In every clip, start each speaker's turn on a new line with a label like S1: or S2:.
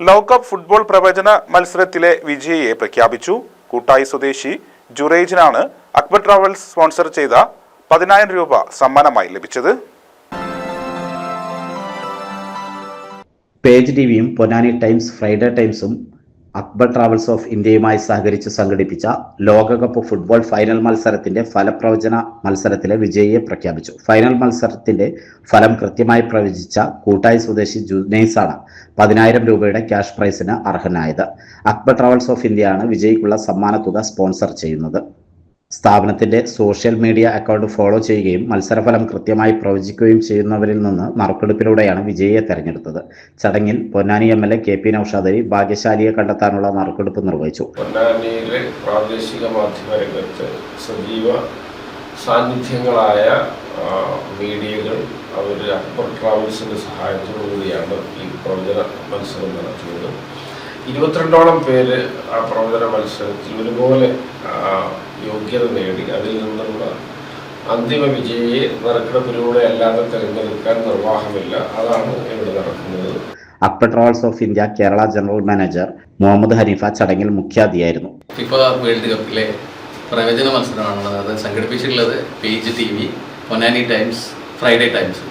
S1: ലോകകപ്പ് ഫുട്ബോൾ പ്രവചന മത്സരത്തിലെ വിജയിയെ പ്രഖ്യാപിച്ചു. കൂട്ടായി സ്വദേശി ജുറൈജിനാണ് അക്ബർ ട്രാവൽസ് സ്പോൺസർ ചെയ്ത 10,000 രൂപ സമ്മാനമായി ലഭിച്ചത്.
S2: പേജ് ടിവിയും പൊന്നാനി ടൈംസ് ഫ്രൈഡേ ടൈംസും അക്ബർ ട്രാവൽസ് ഓഫ് ഇന്ത്യയുമായി സഹകരിച്ച് സംഘടിപ്പിച്ച ലോകകപ്പ് ഫുട്ബോൾ ഫൈനൽ മത്സരത്തിന്റെ ഫലപ്രവചന മത്സരത്തിലെ വിജയിയെ പ്രഖ്യാപിച്ചു. ഫൈനൽ മത്സരത്തിന്റെ ഫലം കൃത്യമായി പ്രവചിച്ച കൂട്ടായി സ്വദേശി ജുനൈസാണ് 10,000 രൂപയുടെ ക്യാഷ് പ്രൈസിന് അർഹനായത്. അക്ബർ ട്രാവൽസ് ഓഫ് ഇന്ത്യയാണ് വിജയിക്കുള്ള സമ്മാന തുക സ്പോൺസർ ചെയ്യുന്നത്. സ്ഥാപനത്തിന്റെ സോഷ്യൽ മീഡിയ അക്കൗണ്ട് ഫോളോ ചെയ്യുകയും മത്സരഫലം കൃത്യമായി പ്രവചിക്കുകയും ചെയ്യുന്നവരിൽ നിന്ന് നറുക്കെടുപ്പിലൂടെയാണ് വിജയിയെ തെരഞ്ഞെടുത്തത്. ചടങ്ങിൽ പൊന്നാനി MLA KP നൌഷാദ് അലി ഭാഗ്യശാലിയെ കണ്ടെത്താനുള്ള നറുക്കെടുപ്പ് നിർവഹിച്ചു.
S3: പൊന്നാനിയിലെ പ്രാദേശിക മാധ്യമ രംഗത്ത് സജീവ സാന്നിധ്യങ്ങളായ മീഡിയകൾ അവർ അക്ബർ ട്രാവൽസിന്റെ സഹായത്തോടുകൂടിയാണ് ഈ പ്രവചന മത്സരം നടത്തിയത്. 22ഓളം പേര് ആ പ്രവചന മത്സരത്തിൽ ഒരുപോലെ യോഗ്യത നേടി. അതിൽ നിന്നുള്ള അന്തിമ വിജയിയെ നറുക്കെടുപ്പിലൂടെ അല്ലാതെ തിരഞ്ഞെടുക്കാൻ നിർവാഹമില്ല. അതാണ് ഇവിടെ നടക്കുന്നത്.
S2: Akbar Travels of India Kerala general manager Muhammad Hanifa ചടങ്ങിൽ മുഖ്യാതിഥിയായിരുന്നു.
S4: ഫിഫ വേൾഡ് കപ്പിലെ പ്രവചന മത്സരമാണുള്ളത്. അത് സംഘടിപ്പിച്ചിട്ടുള്ളത് Page TV, Ponnani Times, Friday Times.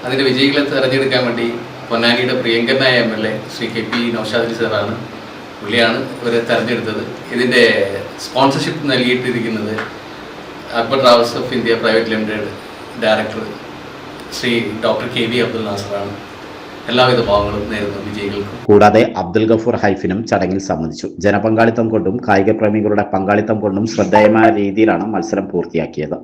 S4: അതിൻ്റെ വിജയികളെ തിരഞ്ഞെടുക്കാൻ വേണ്ടി പൊന്നാനിയുടെ പ്രിയങ്കരനായ MLA ശ്രീ KP നൌഷാദ് അലി സാറാണ്. പുള്ളിയാണ് ഇവരെ തെരഞ്ഞെടുത്തത്. ഇതിൻ്റെ സ്പോൺസർഷിപ്പ് നൽകിയിട്ടിരിക്കുന്നത് Akbar Travels of India private limited director Shri doctor KV Abdul നാസറാണ്. എല്ലാവിധ ഭാവങ്ങളും നേരുന്നു വിജയികൾക്കും.
S2: കൂടാതെ അബ്ദുൽ ഗഫൂർ ഹൈഫിനും ചടങ്ങിൽ സംബന്ധിച്ചു. ജനപങ്കാളിത്തം കൊണ്ടും കായിക പ്രേമികളുടെ പങ്കാളിത്തം കൊണ്ടും ശ്രദ്ധേയമായ രീതിയിലാണ് മത്സരം പൂർത്തിയാക്കിയത്.